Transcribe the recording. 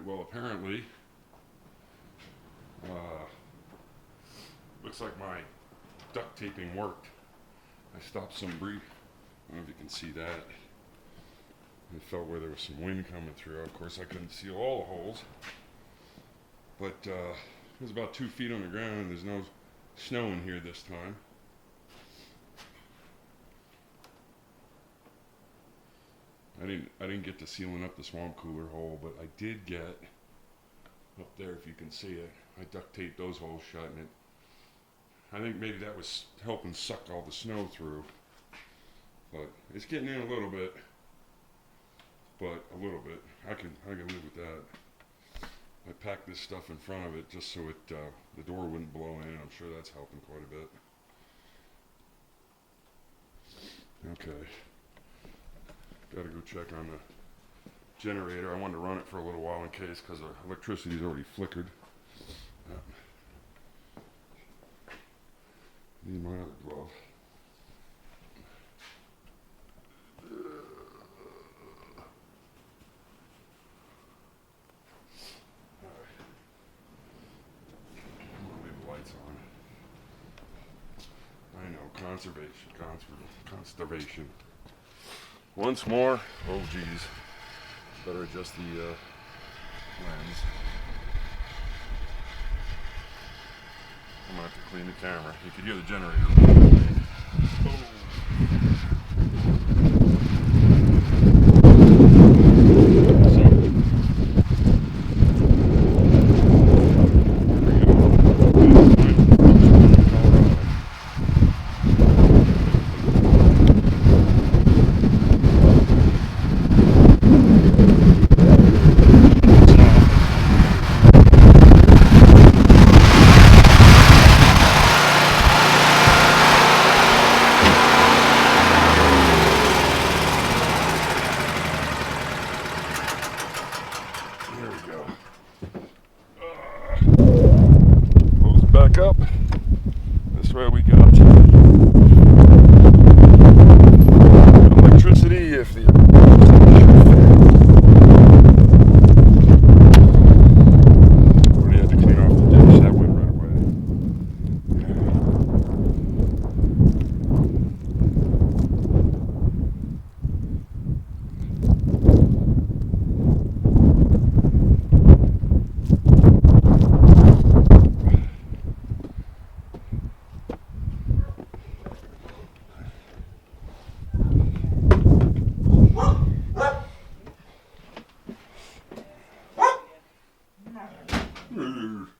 well, apparently, looks like my duct taping worked. I stopped some brief. I don't know if you can see that. I felt where there was some wind coming through. Of course, I couldn't seal all the holes, but it was about 2 feet on the ground, and there's no snow in here this time. I didn't get to sealing up the swamp cooler hole, but I did get up there, if you can see it. I duct taped those holes shut, and I think maybe that was helping suck all the snow through. But it's getting in a little bit. But a little bit. I can live with that. I packed this stuff in front of it just so the door wouldn't blow in. I'm sure that's helping quite a bit. Okay. Gotta go check on the generator. I wanted to run it for a little while in case, because the electricity's already flickered. Need my other glove. I know, conservation. Once more, oh geez, better adjust the lens. I'm gonna have to clean the camera. You could hear the generator. Oh. Back up. This way we got electricity if the already had to clean off the dish. That went right away.